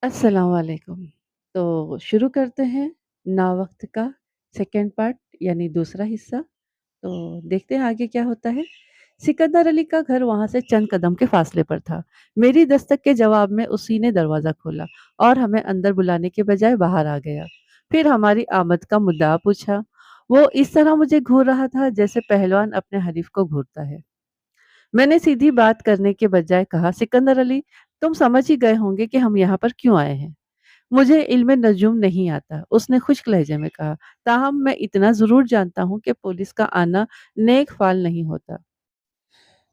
अस्सलाम वालेकुम। तो शुरू करते हैं नावक्त का सेकंड पार्ट यानी दूसरा हिस्सा। तो देखते हैं आगे क्या होता है। सिकंदर अली का घर वहाँ से चंद कदम के फासले पर था। मेरी दस्तक के जवाब में उसी ने दरवाज़ा खोला और हमें अंदर बुलाने के बजाय बाहर आ गया। फिर हमारी आमद का मुद्दा पूछा। वो इस तरह मुझे घूर रहा था जैसे पहलवान अपने हरीफ को घूरता है। मैंने सीधी बात करने के बजाय कहा, सिकंदर अली, तुम समझ ही गए होंगे कि हम यहाँ पर क्यों आए हैं। मुझे इल्म नजूम नहीं आता, उसने खुश्क लहजे में कहा। ताहम मैं इतना जरूर जानता हूँ कि पुलिस का आना नेक फाल नहीं होता।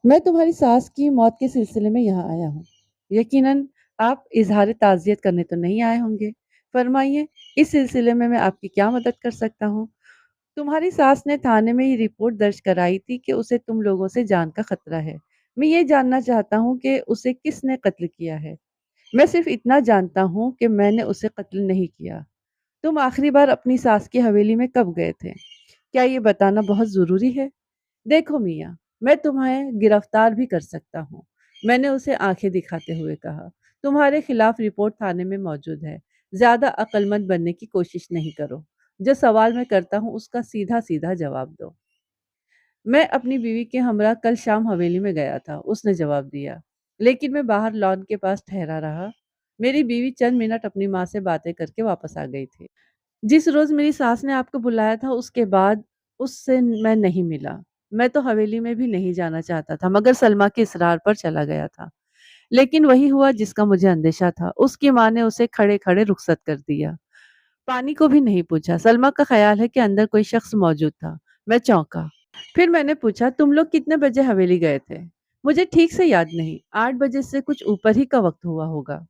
मैं तुम्हारी सास की मौत के सिलसिले में यहाँ आया हूँ। यकीनन आप इजहार ताज़ियत करने तो नहीं आए होंगे। फरमाइए, इस सिलसिले में मैं आपकी क्या मदद कर सकता हूँ। तुम्हारी सास ने थाने में ये रिपोर्ट दर्ज कराई थी कि उसे तुम लोगों से जान का खतरा है। मैं ये जानना चाहता हूँ कि उसे किसने कत्ल किया है। मैं सिर्फ इतना जानता हूँ कि मैंने उसे कत्ल नहीं किया। तुम आखिरी बार अपनी सास की हवेली में कब गए थे? क्या ये बताना बहुत ज़रूरी है? देखो मियाँ, मैं तुम्हें गिरफ्तार भी कर सकता हूँ। मैंने उसे आंखें दिखाते हुए कहा। तुम्हारे खिलाफ रिपोर्ट थाने में मौजूद है। ज़्यादा अक्लमंद बनने की कोशिश नहीं करो। जो सवाल मैं करता हूँ उसका सीधा सीधा जवाब दो। मैं अपनी बीवी के हमरा कल शाम हवेली में गया था, उसने जवाब दिया। लेकिन मैं बाहर लॉन के पास ठहरा रहा। मेरी बीवी चंद मिनट अपनी माँ से बातें करके वापस आ गई थी। जिस रोज़ मेरी सास ने आपको बुलाया था उसके बाद उससे मैं नहीं मिला। मैं तो हवेली में भी नहीं जाना चाहता था मगर सलमा के इसरार पर चला गया था। लेकिन वही हुआ जिसका मुझे अंदेशा था। उसकी माँ ने उसे खड़े-खड़े रुखसत कर दिया। पानी को भी नहीं पूछा। सलमा का ख़्याल है कि अंदर कोई शख्स मौजूद था। मैं चौंका। फिर मैंने पूछा, तुम लोग कितने बजे हवेली गए थे? मुझे ठीक से याद नहीं। 8 बजे से कुछ ऊपर ही का वक़्त हुआ होगा।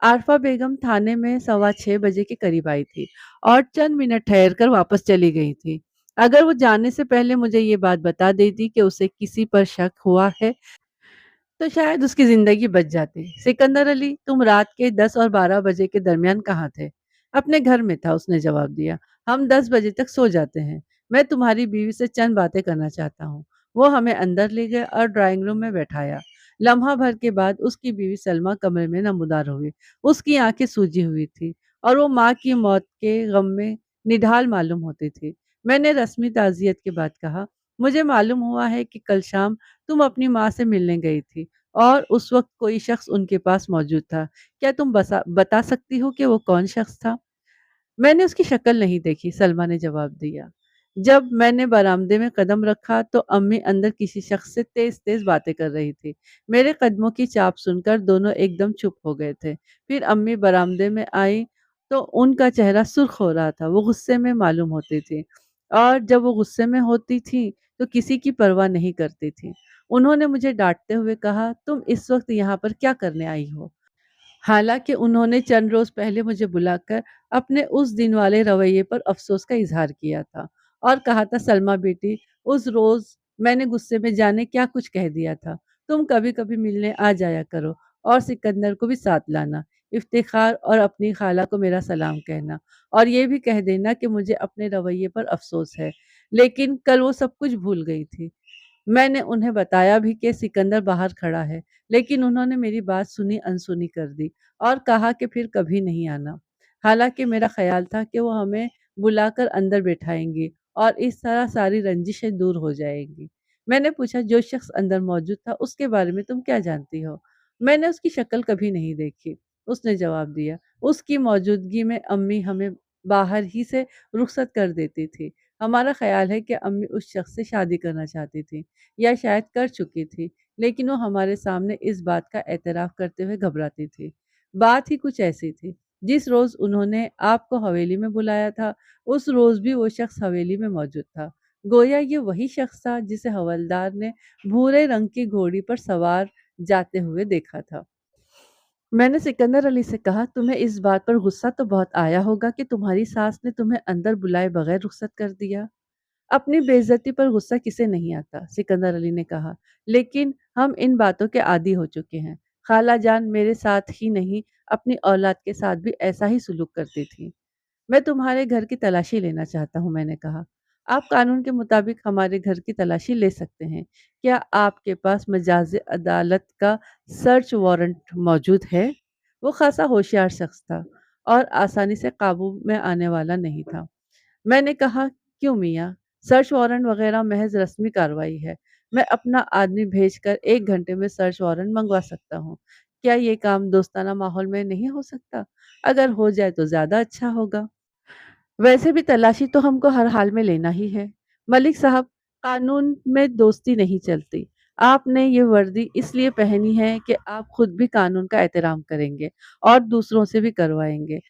आरफा बेगम थाने में 6:15 बजे के करीब आई थी और चंद मिनट ठहर कर वापस चली गई थी। अगर वो जाने से पहले मुझे ये बात बता देती कि उसे किसी पर शक हुआ है तो शायद उसकी जिंदगी बच जाती। सिकंदर अली, तुम रात के 10 और 12 बजे के दरमियान कहाँ थे? अपने घर में था, उसने जवाब दिया। हम 10 बजे तक सो जाते हैं। मैं तुम्हारी बीवी से चंद बातें करना चाहता हूँ। वो हमें अंदर ले गए और ड्राइंग रूम में बैठाया। लम्हा भर के बाद उसकी बीवी सलमा कमरे में नमूदार हुई। उसकी आंखें सूजी हुई थी और वो माँ की मौत के गम में निढाल मालूम होती थी। मैंने रस्मी ताज़ियत के बाद कहा, मुझे मालूम हुआ है कि कल शाम तुम अपनी माँ से मिलने गई थी और उस वक्त कोई शख्स उनके पास मौजूद था। क्या तुम बता सकती हो कि वो कौन शख्स था? मैंने उसकी शक्ल नहीं देखी, सलमा ने जवाब दिया। जब मैंने बरामदे में कदम रखा तो अम्मी अंदर किसी शख्स से तेज तेज बातें कर रही थी। मेरे कदमों की चाप सुनकर दोनों एकदम चुप हो गए थे। फिर अम्मी बरामदे में आई तो उनका चेहरा सुर्ख हो रहा था। वो गुस्से में मालूम होती थी और जब वो गुस्से में होती थी तो किसी की परवाह नहीं करती थी। उन्होंने मुझे डांटते हुए कहा, तुम इस वक्त यहाँ पर क्या करने आई हो? हालांकि उन्होंने चंद रोज पहले मुझे बुलाकर अपने उस दिन वाले रवैये पर अफसोस का इजहार किया था और कहा था, सलमा बेटी, उस रोज मैंने गुस्से में जाने क्या कुछ कह दिया था। तुम कभी कभी मिलने आ जाया करो और सिकंदर को भी साथ लाना। इफ्तिखार और अपनी खाला को मेरा सलाम कहना और ये भी कह देना कि मुझे अपने रवैये पर अफसोस है। लेकिन कल वो सब कुछ भूल गई थी। मैंने उन्हें बताया भी कि सिकंदर बाहर खड़ा है, लेकिन उन्होंने मेरी बात सुनी अनसुनी कर दी और कहा कि फिर कभी नहीं आना। हालांकि मेरा ख्याल था कि वो हमें बुलाकर अंदर बैठाएंगी और इस तरह सारी रंजिशें दूर हो जाएंगी। मैंने पूछा, जो शख्स अंदर मौजूद था उसके बारे में तुम क्या जानती हो? मैंने उसकी शक्ल कभी नहीं देखी, उसने जवाब दिया। उसकी मौजूदगी में अम्मी हमें बाहर ही से रुखसत कर देती थी। हमारा ख्याल है कि अम्मी उस शख्स से शादी करना चाहती थी या शायद कर चुकी थी, लेकिन वो हमारे सामने इस बात का एतराफ़ करते हुए घबराती थी। बात ही कुछ ऐसी थी। जिस रोज़ उन्होंने आपको हवेली में बुलाया था, उस रोज़ भी वो शख्स हवेली में मौजूद था। गोया ये वही शख्स था जिसे हवलदार ने भूरे रंग की घोड़ी पर सवार जाते हुए देखा था। मैंने सिकंदर अली से कहा, तुम्हें इस बात पर गुस्सा तो बहुत आया होगा कि तुम्हारी सास ने तुम्हें अंदर बुलाए बगैर रुखसत कर दिया। अपनी बेइज्जती पर गुस्सा किसे नहीं आता, सिकंदर अली ने कहा। लेकिन हम इन बातों के आदी हो चुके हैं। खाला जान मेरे साथ ही नहीं, अपनी औलाद के साथ भी ऐसा ही सुलूक करती थी। मैं तुम्हारे घर की तलाशी लेना चाहता हूँ, मैंने कहा। आप कानून के मुताबिक हमारे घर की तलाशी ले सकते हैं। क्या आपके पास मजाज अदालत का सर्च वारंट मौजूद है? वो खासा होशियार शख्स था और आसानी से काबू में आने वाला नहीं था। मैंने कहा, क्यों मियाँ? सर्च वारंट वगैरह महज रस्मी कार्रवाई है। मैं अपना आदमी भेजकर 1 घंटे में सर्च वारंट मंगवा सकता हूँ। क्या ये काम दोस्ताना माहौल में नहीं हो सकता? अगर हो जाए तो ज़्यादा अच्छा होगा। वैसे भी तलाशी तो हमको हर हाल में लेना ही है। मलिक साहब, कानून में दोस्ती नहीं चलती। आपने ये वर्दी इसलिए पहनी है कि आप खुद भी कानून का एहतराम करेंगे और दूसरों से भी करवाएँगे।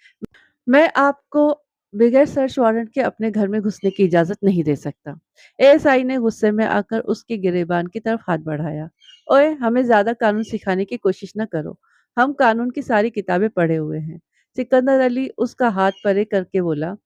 मैं आपको बगैर सर्च वारंट के अपने घर में घुसने की इजाज़त नहीं दे सकता। एएसआई ने गुस्से में आकर उसके गिरेबान की तरफ हाथ बढ़ाया। ओए, हमें ज़्यादा कानून सिखाने की कोशिश न करो। हम कानून की सारी किताबें पढ़े हुए हैं। सिकंदर अली उसका हाथ परे करके बोला,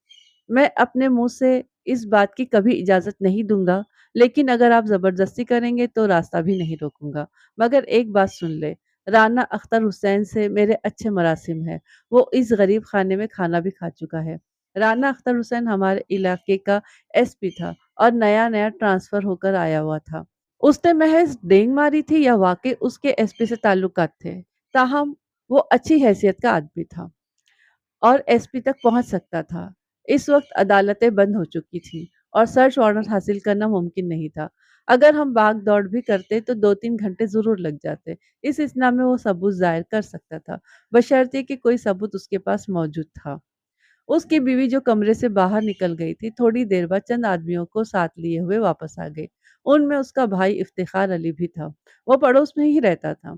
मैं अपने मुँह से इस बात की कभी इजाज़त नहीं दूँगा, लेकिन अगर आप ज़बरदस्ती करेंगे तो रास्ता भी नहीं रोकूँगा। मगर एक बात सुन ले, राना अख्तर हुसैन से मेरे अच्छे मरासिम हैं। वो इस गरीब खाने में खाना भी खा चुका है। राना अख्तर हुसैन हमारे इलाके का एसपी था और नया-नया ट्रांसफ़र होकर आया हुआ था। उसने महज़ डेंग मारी थी या वाक़ई उसके एसपी से ताल्लुकात थे? ताहम वो अच्छी हैसियत का आदमी था और एसपी तक पहुंच सकता था। इस वक्त अदालतें बंद हो चुकी थीं और सर्च वारंट हासिल करना मुमकिन नहीं था। अगर हम भाग दौड़ भी करते तो 2-3 घंटे ज़रूर लग जाते। इस इस्ना में वो सबूत ज़ाहिर कर सकता था, बशर्ते कि कोई सबूत उसके पास मौजूद था। उसकी बीवी जो कमरे से बाहर निकल गई थी, थोड़ी देर बाद चंद आदमियों को साथ लिए हुए वापस आ गई। उनमें उसका भाई इफ्तिखार अली भी था। वो पड़ोस में ही रहता था।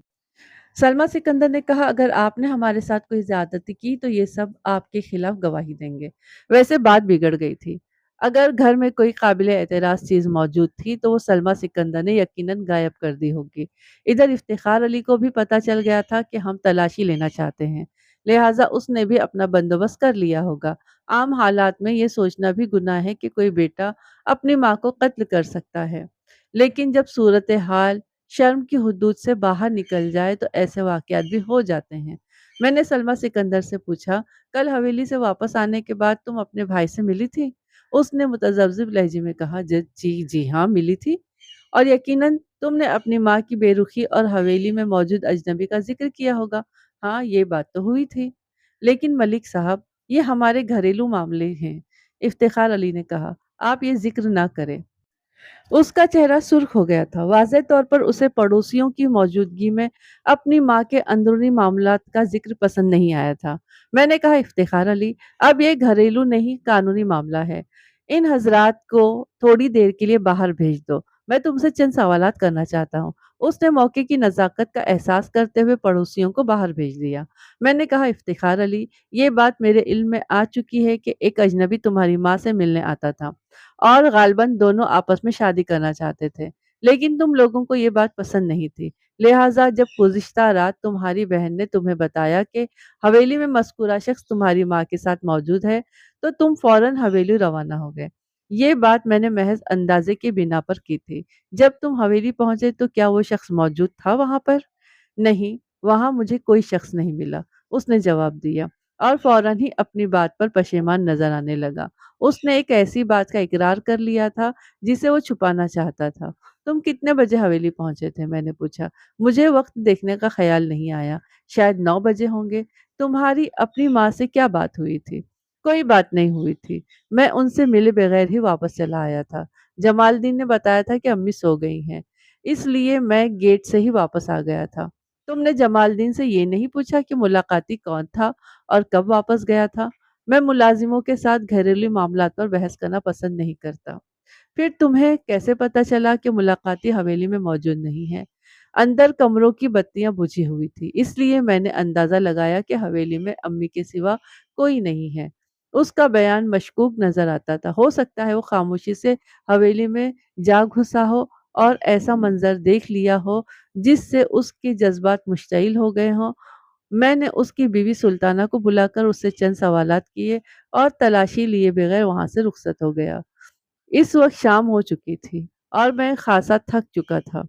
सलमा सिकंदर ने कहा, अगर आपने हमारे साथ कोई ज़्यादती की तो ये सब आपके खिलाफ गवाही देंगे। वैसे बात बिगड़ गई थी। अगर घर में कोई काबिल एतराज़ चीज़ मौजूद थी तो वो सलमा सिकंदर ने यकीनन गायब कर दी होगी। इधर इफ्तिखार अली को भी पता चल गया था कि हम तलाशी लेना चाहते हैं, लिहाजा उसने भी अपना बंदोबस्त कर लिया होगा। आम हालात में ये सोचना भी गुनाह है कि कोई बेटा अपनी माँ को कत्ल कर सकता है। लेकिन जब सूरत हाल शर्म की हुदूद से बाहर निकल जाए तो ऐसे वाक़यात भी हो जाते हैं। मैंने सलमा सिकंदर से पूछा, कल हवेली से वापस आने के बाद तुम अपने भाई से मिली थी? उसने मुतज़ब्ज़िब लहजे में कहा, ज जी, जी हाँ, मिली थी। और यकीनन तुमने अपनी माँ की बेरुखी और हवेली में मौजूद अजनबी का ज़िक्र किया होगा। हाँ, ये बात तो हुई थी। लेकिन मलिक साहब, ये हमारे घरेलू मामले हैं। इफ्तिखार अली ने कहा, आप ये ज़िक्र ना करें। उसका चेहरा सुर्ख हो गया था। वाज़ेह तौर पर उसे पड़ोसियों की मौजूदगी में अपनी माँ के अंदरूनी मामलात का ज़िक्र पसंद नहीं आया था। मैंने कहा, इफ्तिखार अली, अब ये घरेलू नहीं कानूनी मामला है। इन हज़रात को थोड़ी देर के लिए बाहर भेज दो। मैं तुमसे चंद सवालात करना चाहता हूँ। उसने मौके की नज़ाकत का एहसास करते हुए पड़ोसियों को बाहर भेज दिया। मैंने कहा, इफ्तिखार अली, ये बात मेरे इल्म में आ चुकी है कि एक अजनबी तुम्हारी माँ से मिलने आता था और गालिबन दोनों आपस में शादी करना चाहते थे। लेकिन तुम लोगों को ये बात पसंद नहीं थी। लिहाजा जब गुज़िश्ता रात तुम्हारी बहन ने तुम्हें बताया कि हवेली में मज़कूरा शख्स तुम्हारी माँ के साथ मौजूद है, तो तुम फ़ौरन हवेली रवाना हो गए। ये बात मैंने महज़ अंदाज़े की बिना पर की थी। जब तुम हवेली पहुँचे तो क्या वो शख्स मौजूद था वहाँ पर? नहीं, वहाँ मुझे कोई शख्स नहीं मिला, उसने जवाब दिया और फ़ौरन ही अपनी बात पर पशेमान नज़र आने लगा। उसने एक ऐसी बात का इकरार कर लिया था जिसे वो छुपाना चाहता था। तुम कितने बजे हवेली पहुँचे थे? मैंने पूछा। मुझे वक़्त देखने का ख़्याल नहीं आया, शायद 9 बजे होंगे। तुम्हारी अपनी माँ से क्या बात हुई थी? कोई बात नहीं हुई थी। मैं उनसे मिले बगैर ही वापस चला आया था। जमालदीन ने बताया था कि अम्मी सो गई हैं, इसलिए मैं गेट से ही वापस आ गया था। तुमने जमालदीन से ये नहीं पूछा कि मुलाकाती कौन था और कब वापस गया था? मैं मुलाजिमों के साथ घरेलू मामलात पर बहस करना पसंद नहीं करता। फिर तुम्हें कैसे पता चला कि मुलाकाती हवेली में मौजूद नहीं है? अंदर कमरों की बत्तियां बुझी हुई थी, इसलिए मैंने अंदाजा लगाया कि हवेली में अम्मी के सिवा कोई नहीं है। उसका बयान मशकूक नजर आता था। हो सकता है वो खामोशी से हवेली में जा घुसा हो और ऐसा मंजर देख लिया हो जिससे उसके जज्बात मुश्तइल हो गए हों। मैंने उसकी बीवी सुल्ताना को बुलाकर उससे चंद सवालात किए और तलाशी लिए बगैर वहां से रुखसत हो गया। इस वक्त शाम हो चुकी थी और मैं खासा थक चुका था।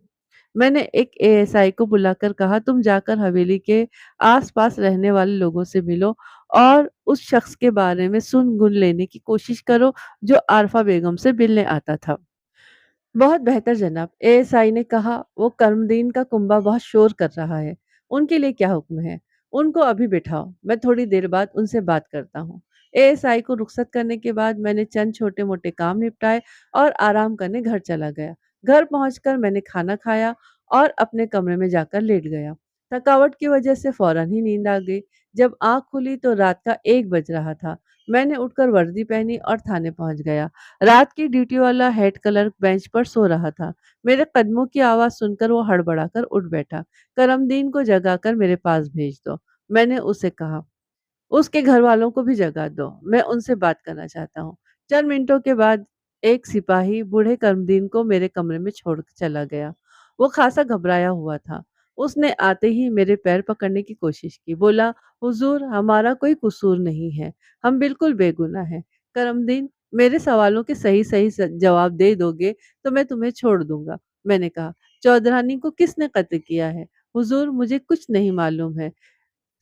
मैंने एक एएसआई को बुलाकर कहा, तुम जाकर हवेली के आसपास रहने वाले लोगों से मिलो और उस शख्स के बारे में सुन गुन लेने की कोशिश करो जो आरफा बेगम से मिलने आता था। बहुत बेहतर जनाब, एएसआई ने कहा। वो कर्मदीन का कुंबा बहुत शोर कर रहा है। उनके लिए क्या हुक्म है? उनको अभी बिठाओ, मैं थोड़ी देर बाद उनसे बात करता हूँ। एएसआई को रुखसत करने के बाद मैंने चंद छोटे-मोटे काम निपटाए और आराम करने घर चला गया। घर पहुँचकर मैंने खाना खाया और अपने कमरे में जाकर लेट गया। थकावट की वजह से फ़ौरन ही नींद आ गई। जब आँख खुली तो रात का 1 बज रहा था। मैंने उठकर वर्दी पहनी और थाने पहुँच गया। रात की ड्यूटी वाला हेड क्लर्क बेंच पर सो रहा था। मेरे कदमों की आवाज़ सुनकर वो हड़बड़ाकर उठ बैठा। करमदीन को जगाकर मेरे पास भेज दो, मैंने उसे कहा। उसके घरवालों को भी जगा दो, मैं उनसे बात करना चाहता हूँ। चंद मिनटों के बाद एक सिपाही बूढ़े करमदीन को मेरे कमरे में छोड़ के चला गया। वो खासा घबराया हुआ था। उसने आते ही मेरे पैर पकड़ने की कोशिश की। बोला, हुजूर हमारा कोई कसूर नहीं है, हम बिल्कुल बेगुनाह हैं। करमदीन, मेरे सवालों के सही-सही जवाब दे दोगे तो मैं तुम्हें छोड़ दूँगा। मैंने कहा, चौधरानी को किसने कत्ल किया है? हुजूर मुझे कुछ नहीं मालूम है।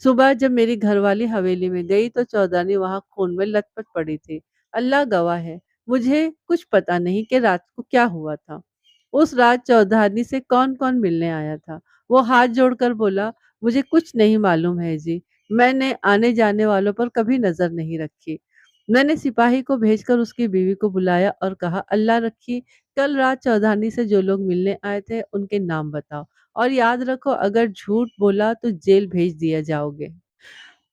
सुबह जब मेरी घरवाली हवेली में गई तो चौधानी वहां खून में लथपथ पड़ी थी। अल्लाह गवाह है, मुझे कुछ पता नहीं कि रात को क्या हुआ था। उस रात चौधानी से कौन कौन मिलने आया था। वो हाथ जोड़कर बोला, मुझे कुछ नहीं मालूम है जी, मैंने आने जाने वालों पर कभी नजर नहीं रखी। मैंने सिपाही को भेजकर उसकी बीवी को बुलाया और कहा, अल्लाह रखी, कल रात चौधानी से जो लोग मिलने आए थे उनके नाम बताओ और याद रखो अगर झूठ बोला तो जेल भेज दिया जाओगे।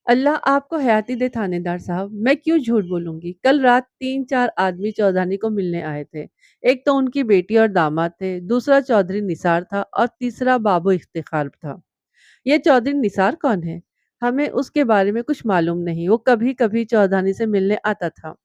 अल्लाह आपको हयाती दे थानेदार साहब, मैं क्यों झूठ बोलूंगी। कल रात 3-4 आदमी चौधानी को मिलने आए थे। एक तो उनकी बेटी और दामाद थे, दूसरा चौधरी निसार था और तीसरा बाबू इफ्तिखार था। ये चौधरी निसार कौन है? हमें उसके बारे में कुछ मालूम नहीं, वो कभी कभी चौधानी से मिलने आता था।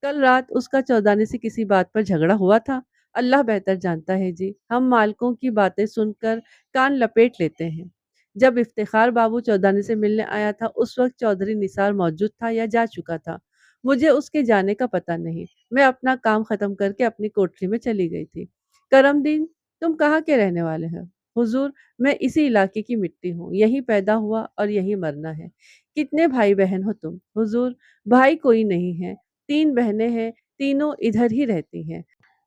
कल रात उसका चौधानी से किसी बात पर झगड़ा हुआ था। अल्लाह बेहतर जानता है जी, हम मालकों की बातें सुनकर कान लपेट लेते हैं। जब इफ्तिखार बाबू चौधानी से मिलने आया था उस वक्त चौधरी निसार मौजूद था या जा चुका था, मुझे उसके जाने का पता नहीं। मैं अपना काम खत्म करके अपनी कोठरी में चली गई थी। करमदीन, तुम कहाँ के रहने वाले हो? हुजूर, मैं इसी इलाके की मिट्टी हूँ, यहीं पैदा हुआ और यहीं मरना है। कितने भाई बहन हो तुम? हुजूर, भाई कोई नहीं है, 3 बहनें हैं, तीनों इधर ही रहती हैं,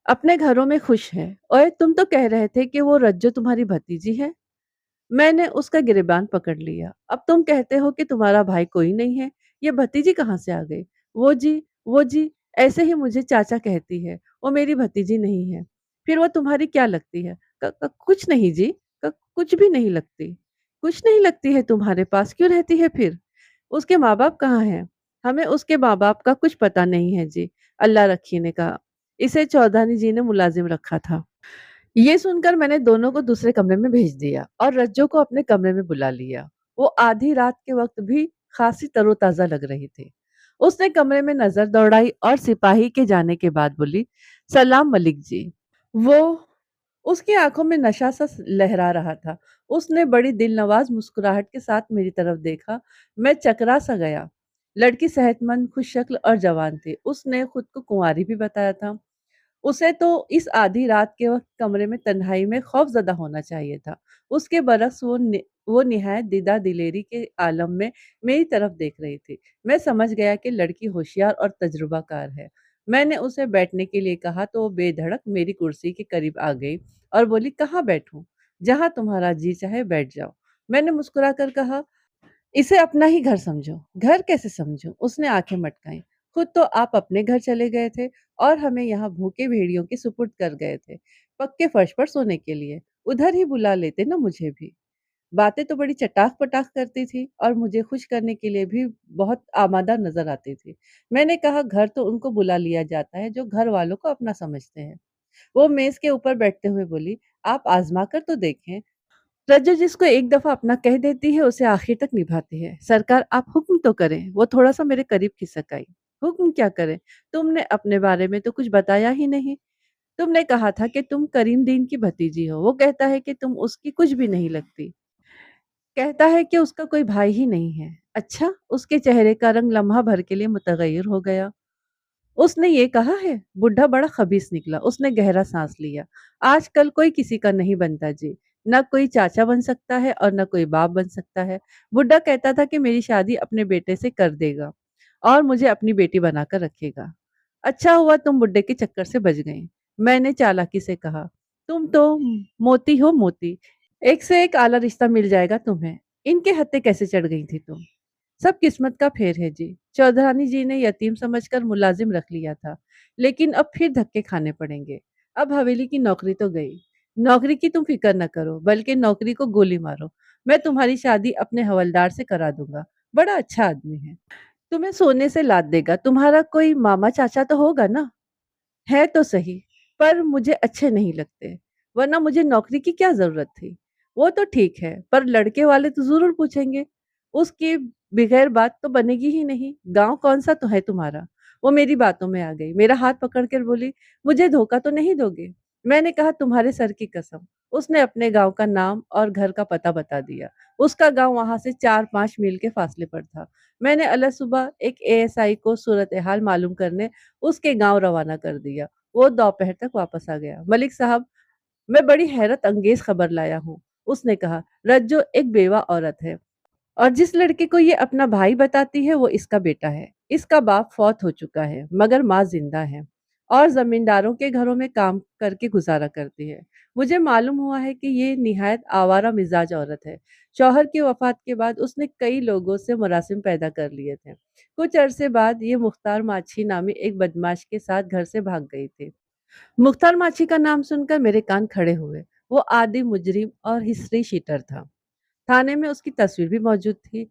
अपने घरों में खुश हैं। ओए, तुम तो कह रहे थे कि वो रज्जो तुम्हारी भतीजी है। मैंने उसका गिरेबान पकड़ लिया। अब तुम कहते हो कि तुम्हारा भाई कोई नहीं है, ये भतीजी कहाँ से आ गई? वो जी, ऐसे ही मुझे चाचा कहती है, वो मेरी भतीजी नहीं है। फिर वो तुम्हारी क्या लगती है? क क कुछ नहीं जी, कुछ भी नहीं लगती। कुछ नहीं लगती है तुम्हारे पास, क्यों रहती है फिर? उसके माँ-बाप कहाँ हैं? हमें उसके माँ-बाप का कुछ पता नहीं है जी, अल्लाह रखी ने कहा। इसे चौधानी जी ने मुलाजिम रखा था। ये सुनकर मैंने दोनों को दूसरे कमरे में भेज दिया और रज्जो को अपने कमरे में बुला लिया। वो आधी रात के वक्त भी खासी तरोताजा लग रही थी। उसने कमरे में नजर दौड़ाई और सिपाही के जाने के बाद बोली, सलाम मलिक जी। वो उसकी आंखों में नशा सा लहरा रहा था। उसने बड़ी दिलनवाज मुस्कुराहट के साथ मेरी तरफ देखा। मैं चकरा सा गया। लड़की सेहतमंद, खुश शक्ल और जवान थी। उसने खुद को कुंवारी भी बताया था। उसे तो इस आधी रात के वक़्त कमरे में तन्हाई में खौफ़ज़दा होना चाहिए था। उसके बरक़्स वो निहायत दीदा दिलेरी के आलम में मेरी तरफ देख रही थी। मैं समझ गया कि लड़की होशियार और तजुर्बाकार है। मैंने उसे बैठने के लिए कहा तो वो बेधड़क मेरी कुर्सी के करीब आ गई और बोली, कहाँ बैठूँ? जहाँ तुम्हारा जी चाहे बैठ जाओ। मैंने मुस्कुराकर कहा, इसे अपना ही घर समझो। घर कैसे समझूं? उसने आंखें मटकाई। खुद तो आप अपने घर चले गए थे और हमें यहाँ भूखे भेड़ियों के सुपुर्द कर गए थे, पक्के फर्श पर सोने के लिए। उधर ही बुला लेते ना मुझे भी। बातें तो बड़ी चटाक-पटाख करती थी और मुझे खुश करने के लिए भी बहुत आमादा नजर आती थी। मैंने कहा, घर तो उनको बुला लिया जाता है जो घर वालों को अपना समझते हैं। वो मेज के ऊपर बैठते हुए बोली, आप आजमा कर तो देखें। रज्जो जिसको एक दफा अपना कह देती है उसे आखिर तक निभाती है। सरकार आप हुक्म तो करें। वो थोड़ा सा मेरे करीब खिसक आई। हुक्म क्या करें? तुमने अपने बारे में तो कुछ बताया ही नहीं। तुमने कहा था कि तुम करीम दीन की भतीजी हो। वो कहता है कि तुम उसकी कुछ भी नहीं लगती। कहता है कि उसका कोई भाई ही नहीं है। अच्छा, उसके चेहरे का रंग लम्हा भर के लिए मुतगय्यर हो गया। उसने ये कहा है? बुड्ढा बड़ा खबीस निकला। उसने गहरा सांस लिया। आजकल कोई किसी का नहीं बनता जी। ना कोई चाचा बन सकता है और ना कोई बाप बन सकता है। बुड्ढा कहता था कि मेरी शादी अपने बेटे से कर देगा और मुझे अपनी बेटी बनाकर रखेगा। अच्छा हुआ तुम बुड्ढे के चक्कर से बच गई। मैंने चालाकी से कहा, तुम तो मोती हो मोती। एक से एक आला रिश्ता मिल जाएगा तुम्हें। इनके हत्थे कैसे चढ़ गई थी तुम? सब किस्मत का फेर है जी। चौधरानी जी ने यतीम समझकर मुलाजिम रख लिया था, लेकिन अब फिर धक्के खाने पड़ेंगे। अब हवेली की नौकरी तो गई। नौकरी की तुम फिक्र न करो, बल्कि नौकरी को गोली मारो। मैं तुम्हारी शादी अपने हवलदार से करा दूंगा। बड़ा अच्छा आदमी है। तुम्हें सोने से लाद देगा। तुम्हारा कोई मामा चाचा तो होगा ना? है तो सही, पर मुझे अच्छे नहीं लगते, वरना मुझे नौकरी की क्या ज़रूरत थी? वो तो ठीक है, पर लड़के वाले तो ज़रूर पूछेंगे। उसके बगैर बात तो बनेगी ही नहीं। गाँव कौन-सा तो है तुम्हारा? वो मेरी बातों में आ गई, मेरा हाथ पकड़ कर बोली, मुझे धोखा तो नहीं दोगे? मैंने कहा तुम्हारे सर की कसम। उसने अपने गाँव का नाम और घर का पता बता दिया। उसका गाँव वहाँ से 4-5 मील के फासले पर था। मैंने अलसुबह एक एएसआई को सूरत-ए-हाल मालूम करने उसके गाँव रवाना कर दिया। वो दोपहर तक वापस आ गया। मलिक साहब, मैं बड़ी हैरत अंगेज़ खबर लाया हूँ। उसने कहा, रज्जो एक बेवा औरत है और जिस लड़के को ये अपना भाई बताती है वो इसका बेटा है। इसका बाप फौत हो चुका है, मगर माँ जिंदा है और जमींदारों के घरों में काम करके गुजारा करती है। मुझे मालूम हुआ है कि ये निहायत आवारा मिजाज औरत है। शौहर की वफात के बाद उसने कई लोगों से मुरासिम पैदा कर लिए थे। कुछ अरसे बाद ये मुख्तार माछी नामी एक बदमाश के साथ घर से भाग गई थी। मुख्तार माछी का नाम सुनकर मेरे कान खड़े हुए। वो आदि मुजरिम और हिस्ट्री शीटर था। थाने में उसकी तस्वीर भी मौजूद थी।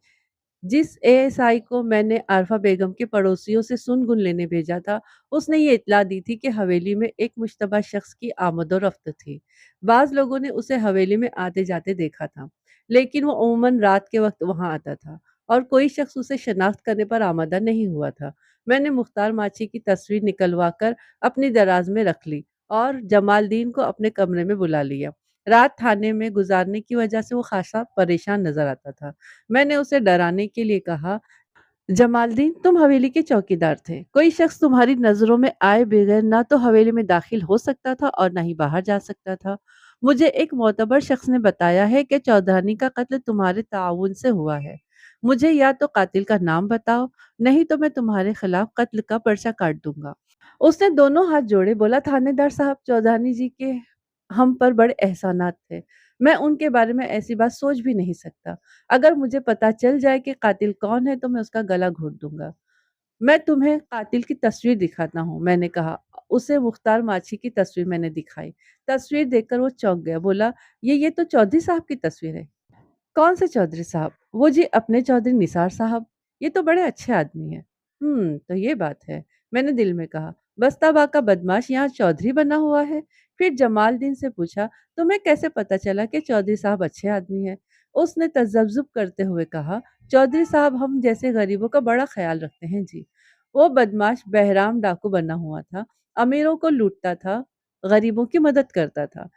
जिस एएसआई को मैंने आरफा बेगम के पड़ोसियों से सुन-गुन लेने भेजा था, उसने ये इत्तला दी थी कि हवेली में एक मुश्तबा शख्स की आमद-ओ-रफ्त थी। बाज़ लोगों ने उसे हवेली में आते-जाते देखा था, लेकिन वो अमूमन रात के वक़्त वहाँ आता था और कोई शख्स उसे शनाख्त करने पर आमादा नहीं हुआ था। मैंने मुख्तार माची की तस्वीर निकलवा कर अपनी दराज में रख ली और जमालदीन को अपने कमरे में बुला लिया। रात थाने में गुज़ारने की वजह से वो ख़ासा परेशान नज़र आता था। मैंने उसे डराने के लिए कहा, जमालदीन तुम हवेली के चौकीदार थे। कोई शख्स तुम्हारी नज़रों में आए बगैर ना तो हवेली में दाखिल हो सकता था और ना ही बाहर जा सकता था। मुझे एक मोतबर शख्स ने बताया है कि चौधरानी का कत्ल तुम्हारे ताउन से हुआ है। मुझे या तो कातिल का नाम बताओ, नहीं तो मैं तुम्हारे खिलाफ कत्ल का पर्चा काट दूंगा। उसने दोनों हाथ जोड़े, बोला, थानेदार साहब, चौधरानी जी के हम पर बड़े एहसानात थे। मैं उनके बारे में ऐसी बात सोच भी नहीं सकता। अगर मुझे पता चल जाए कि कातिल कौन है तो मैं उसका गला घोंट दूंगा। मैं तुम्हें कातिल की तस्वीर दिखाता हूँ, मैंने कहा। उसे मुख्तार माछी की तस्वीर मैंने दिखाई। तस्वीर देखकर वो चौंक गया, बोला, ये तो चौधरी साहब की तस्वीर है। कौन से चौधरी साहब? वो जी अपने चौधरी निसार साहब। ये तो बड़े अच्छे आदमी हैं। तो ये बात है। मैंने दिल में कहा, बस्ताबा का बदमाश यहाँ चौधरी बना हुआ है। फिर जमालदीन से पूछा, तुम्हें कैसे पता चला कि चौधरी साहब अच्छे आदमी हैं? उसने तजब्जुब करते हुए कहा, चौधरी साहब हम जैसे गरीबों का बड़ा ख्याल रखते हैं जी। वो बदमाश बहराम डाकू बना हुआ था। अमीरों को लूटता था, गरीबों की मदद करता था।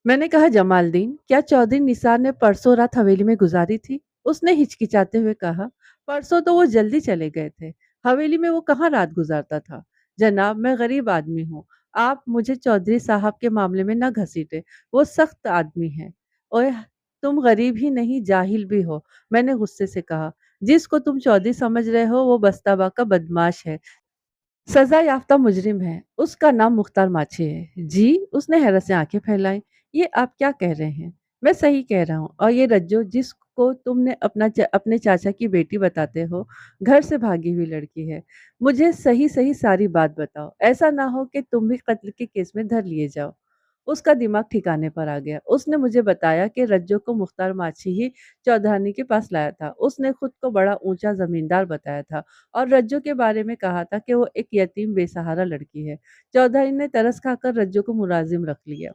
मैंने कहा, जमालदीन, क्या चौधरी निसार ने परसों रात हवेली में गुजारी थी? उसने हिचकिचाते हुए कहा, परसों तो वो जल्दी चले गए थे। हवेली में वो कहाँ रात गुजारता था? जनाब, मैं गरीब आदमी हूँ। आप मुझे चौधरी साहब के मामले में न घसीटे। वो सख्त आदमी हैं। ओए, तुम गरीब ही नहीं जाहिल भी हो, मैंने गुस्से से कहा। जिसको तुम चौधरी समझ रहे हो वो बस्ताबा का बदमाश है, सजा याफ्ता मुजरिम है। उसका नाम मुख्तार माछी है। जी, उसने हैरत से आंखें फैलाई। ये आप क्या कह रहे हैं? मैं सही कह रहा हूँ। और ये रज्जो जिसको तुमने अपने चाचा की बेटी बताते हो, घर से भागी हुई लड़की है। मुझे सही सही सारी बात बताओ। ऐसा ना हो कि तुम भी कत्ल के केस में धर लिए जाओ। उसका दिमाग ठिकाने पर आ गया। उसने मुझे बताया कि रज्जो को मुख्तार माछी ही चौधरानी के पास लाया था। उसने खुद को बड़ा ऊंचा जमींदार बताया था और रज्जो के बारे में कहा था कि वो एक यतीम बेसहारा लड़की है। चौधरी ने तरस खाकर रज्जो को मुलाजिम रख लिया।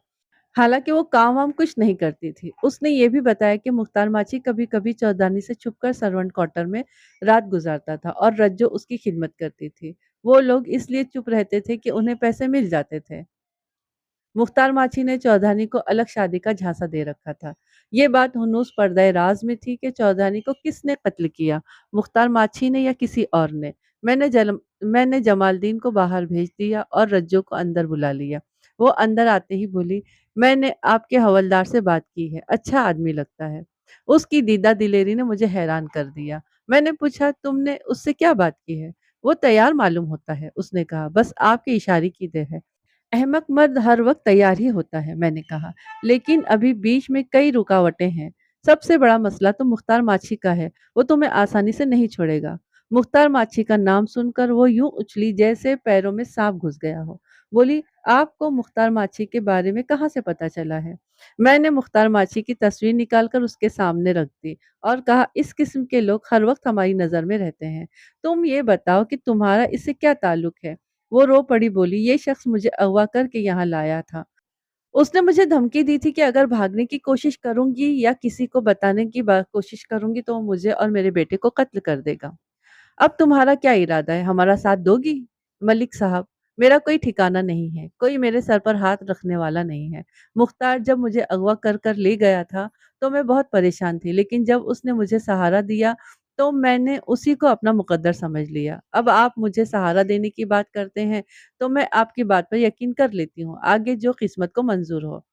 हालांकि वो काम वाम कुछ नहीं करती थी। उसने ये भी बताया कि मुख्तार माची कभी-कभी चौधरानी से छुपकर सर्वेंट क्वार्टर में रात गुजारता था और रज्जो उसकी खिदमत करती थी। वो लोग इसलिए चुप रहते थे कि उन्हें पैसे मिल जाते थे। मुख्तार माछी ने चौधरानी को अलग शादी का झांसा दे रखा था। ये बात हुनूस पर्दाए राज में थी कि चौधरानी को किसने कत्ल किया, मुख्तार माछी ने या किसी और ने। मैंने जमालदीन को बाहर भेज दिया और रज्जो को अंदर बुला लिया। वो अंदर आते ही बोली, मैंने आपके हवलदार से बात की है, अच्छा आदमी लगता है। उसकी दीदा दिलेरी ने मुझे हैरान कर दिया। मैंने पूछा, तुमने उससे क्या बात की है? वो तैयार मालूम होता है, उसने कहा, बस आपके इशारे की देर है। अहमक मर्द हर वक्त तैयार ही होता है, मैंने कहा, लेकिन अभी बीच में कई रुकावटें हैं। सबसे बड़ा मसला तो मुख्तार माछी का है, वो तुम्हें आसानी से नहीं छोड़ेगा। मुख्तार माछी का नाम सुनकर वो यूं उछली जैसे पैरों में सांप घुस गया हो। बोली, आपको मुख्तार माछी के बारे में कहाँ से पता चला है? मैंने मुख्तार माछी की तस्वीर निकालकर उसके सामने रख दी और कहा, इस किस्म के लोग हर वक्त हमारी नजर में रहते हैं। तुम ये बताओ कि तुम्हारा इससे क्या ताल्लुक है? वो रो पड़ी, बोली, ये शख्स मुझे अगवा करके यहाँ लाया था। उसने मुझे धमकी दी थी कि अगर भागने की कोशिश करूंगी या किसी को बताने की कोशिश करूंगी तो वो मुझे और मेरे बेटे को कत्ल कर देगा। अब तुम्हारा क्या इरादा है? हमारा साथ दोगी? मलिक साहब, मेरा कोई ठिकाना नहीं है, कोई मेरे सर पर हाथ रखने वाला नहीं है। मुख्तार जब मुझे अगवा कर कर ले गया था तो मैं बहुत परेशान थी, लेकिन जब उसने मुझे सहारा दिया तो मैंने उसी को अपना मुकद्दर समझ लिया। अब आप मुझे सहारा देने की बात करते हैं तो मैं आपकी बात पर यकीन कर लेती हूँ, आगे जो किस्मत को मंजूर हो।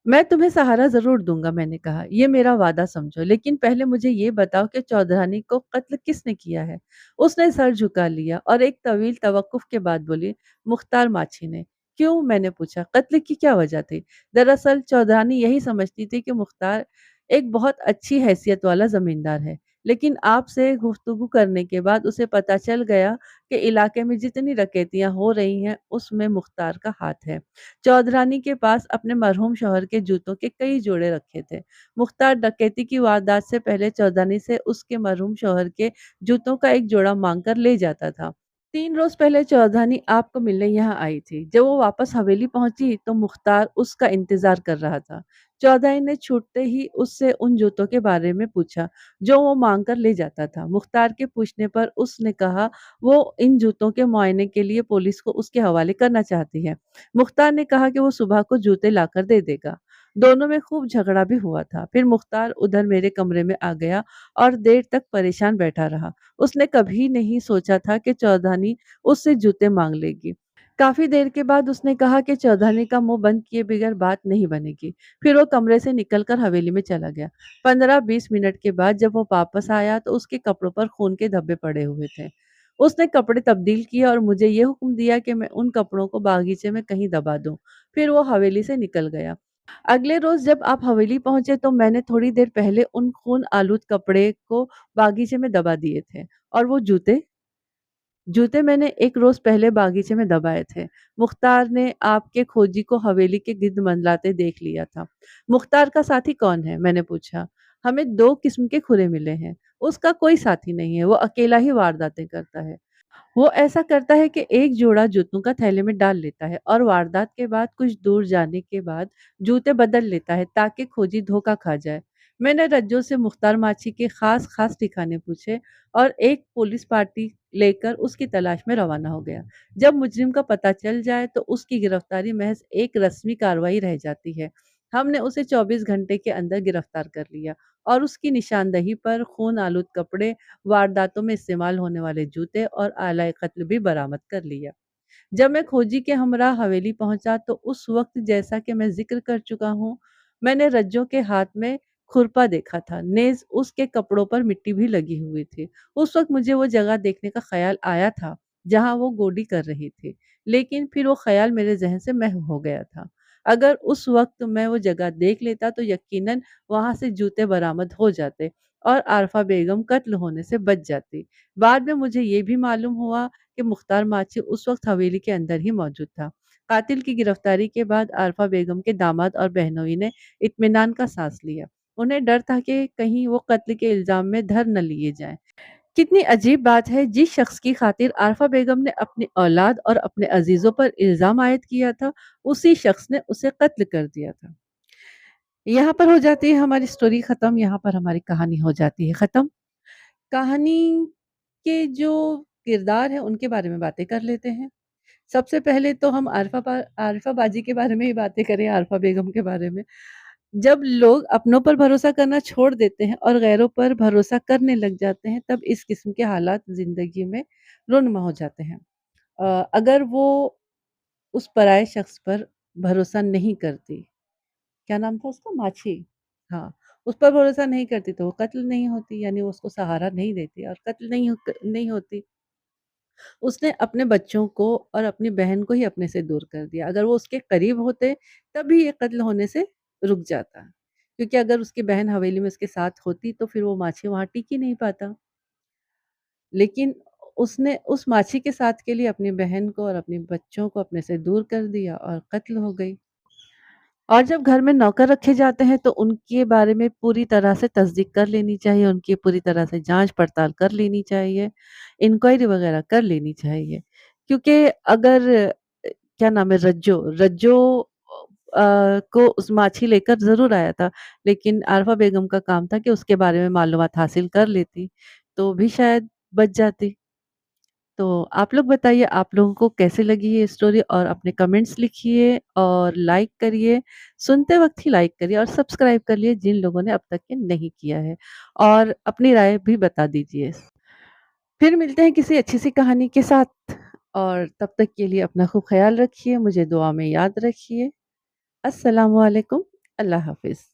मैं तुम्हें सहारा ज़रूर दूँगा, मैंने कहा, ये मेरा वादा समझो, लेकिन पहले मुझे ये बताओ कि चौधरानी को कत्ल किसने किया है? उसने सर झुका लिया और एक तवील तवक्कुफ के बाद बोली, मुख्तार माछी ने। क्यों? मैंने पूछा, कत्ल की क्या वजह थी? दरअसल चौधरानी यही समझती थी कि मुख्तार एक बहुत अच्छी हैसियत वाला ज़मींदार है, लेकिन आपसे गुफ्तगू करने के बाद उसे पता चल गया कि इलाके में जितनी डकैतियाँ हो रही हैं, उसमें मुख्तार का हाथ है। चौधरानी के पास अपने मरहूम शौहर के जूतों के कई जोड़े रखे थे। मुख्तार डकैती की वारदात से पहले चौधरानी से उसके मरहूम शौहर के जूतों का एक जोड़ा मांग कर ले जाता था। 3 रोज़ पहले चौधरानी आपको मिलने यहाँ आई थी। जब वो वापस हवेली पहुंची तो मुख्तार उसका इंतजार कर रहा था। चौधरानी ने छूटते ही उससे उन जूतों के बारे में पूछा जो वो मांग कर ले जाता था। मुख्तार के पूछने पर उसने कहा वो इन जूतों के मुआयने के लिए पुलिस को उसके हवाले करना चाहती है। मुख्तार ने कहा कि वो सुबह को जूते लाकर दे देगा। दोनों में खूब झगड़ा भी हुआ था। फिर मुख्तार उधर मेरे कमरे में आ गया और देर तक परेशान बैठा रहा। उसने कभी नहीं सोचा था कि चौधरानी उससे जूते मांग लेगी। काफी देर के बाद उसने कहा कि चौधरानी का मुंह बंद किए बगैर बात नहीं बनेगी। फिर वो कमरे से निकलकर हवेली में चला गया। 15-20 मिनट के बाद जब वो वापस आया तो उसके कपड़ों पर खून के धब्बे पड़े हुए थे। उसने कपड़े तब्दील किए और मुझे ये हुक्म दिया कि मैं उन कपड़ों को बागीचे में कहीं दबा दूं। फिर वो हवेली से निकल गया। अगले रोज जब आप हवेली पहुंचे तो मैंने थोड़ी देर पहले उन खून आलूद कपड़े को बागीचे में दबा दिए थे। और वो जूते जूते मैंने एक रोज पहले बागीचे में दबाए थे। मुख्तार ने आपके खोजी को हवेली के गिर्द मंडलाते देख लिया था। मुख्तार का साथी कौन है? मैंने पूछा। हमें 2 किस्म के खुरे मिले हैं। उसका कोई साथी नहीं है, वो अकेला ही वारदातें करता है। वो ऐसा करता है कि एक जोड़ा जूतों का थैले में डाल लेता है और वारदात के बाद कुछ दूर जाने के बाद जूते बदल लेता है ताकि खोजी धोखा खा जाए। मैंने रज्जो से मुख्तार माछी के खास खास ठिकाने पूछे और एक पुलिस पार्टी लेकर उसकी तलाश में रवाना हो गया। जब मुजरिम का पता चल जाए तो उसकी गिरफ्तारी महज एक रस्मी कार्रवाई रह जाती है। हमने उसे 24 घंटे के अंदर गिरफ्तार कर लिया और उसकी निशानदही पर खून आलूद कपड़े, वारदातों में इस्तेमाल होने वाले जूते और आला कत्ल भी बरामद कर लिया। जब मैं खोजी के हमराह हवेली पहुंचा तो उस वक्त, जैसा कि मैं जिक्र कर चुका हूँ, मैंने रज्जो के हाथ में खुरपा देखा था। नेज उसके कपड़ों पर मिट्टी भी लगी हुई थी। उस वक्त मुझे वो जगह देखने का ख्याल आया था जहां वो गोडी कर रही थी, लेकिन फिर वो ख्याल मेरे जहन से महव हो गया था। अगर उस वक्त मैं वो जगह देख लेता तो यकीनन वहां से जूते बरामद हो जाते और आरफा बेगम कत्ल होने से बच जाती। बाद में मुझे ये भी मालूम हुआ कि मुख्तार माची उस वक्त हवेली के अंदर ही मौजूद था। कातिल की गिरफ्तारी के बाद आरफा बेगम के दामाद और बहनोई ने इत्मीनान का सांस लिया। उन्हें डर था कि कहीं वो कत्ल के इल्जाम में धर न लिए जाएं। कितनी अजीब बात है, जिस शख्स की खातिर आरफा बेगम ने अपनी औलाद और अपने अजीजों पर इल्जाम आयद किया था, उसी शख्स ने उसे कत्ल कर दिया था। यहाँ पर हो जाती है हमारी स्टोरी खत्म, यहाँ पर हमारी कहानी हो जाती है खत्म। कहानी के जो किरदार हैं उनके बारे में बातें कर लेते हैं। सबसे पहले तो हम आरिफा बाजी के बारे में ही बातें करें, आरिफा बेगम के बारे में। जब लोग अपनों पर भरोसा करना छोड़ देते हैं और गैरों पर भरोसा करने लग जाते हैं, तब इस किस्म के हालात ज़िंदगी में रुन्मा हो जाते हैं। अगर वो उस पराये शख्स पर भरोसा नहीं करती, क्या नाम था उसका? माछी। हाँ, उस पर भरोसा नहीं करती तो वो कत्ल नहीं होती, यानी वो उसको सहारा नहीं देती और कत्ल नहीं होती। उसने अपने बच्चों को और अपनी बहन को ही अपने से दूर कर दिया। अगर वो उसके करीब होते, तभी ये कत्ल होने से रुक जाता। کیونکہ اگر اس کی بہن حویلی میں اس کے ساتھ ہوتی تو پھر وہ ماچھی وہاں ٹک ہی نہیں پاتا، لیکن اس نے اس ماچھی کے ساتھ کے لیے اپنی بہن کو اور اپنے بچوں کو اپنے سے دور کر دیا اور قتل ہو گئی۔ اور جب گھر میں نوکر رکھے جاتے ہیں تو ان کے بارے میں پوری طرح سے تصدیق کر لینی چاہیے، ان کی پوری طرح سے جانچ پڑتال کر لینی چاہیے، انکوائری وغیرہ کر لینی چاہیے، کیونکہ اگر کیا نام ہے رجو رجو کو اس ماچھی لے کر ضرور آیا تھا، لیکن عارفہ بیگم کا کام تھا کہ اس کے بارے میں معلومات حاصل کر لیتی تو بھی شاید بچ جاتی۔ تو آپ لوگ بتائیے آپ لوگوں کو کیسے لگی یہ اسٹوری، اور اپنے کمنٹس لکھیے اور لائک کریے، سنتے وقت ہی لائک کریے اور سبسکرائب کر لیے جن لوگوں نے اب تک کے نہیں کیا ہے، اور اپنی رائے بھی بتا دیجیے۔ پھر ملتے ہیں کسی اچھی سی کہانی کے ساتھ، اور تب تک کے لیے اپنا خوب خیال رکھیے، مجھے دعا میں یاد رکھیے۔ السلام علیکم، اللہ حافظ۔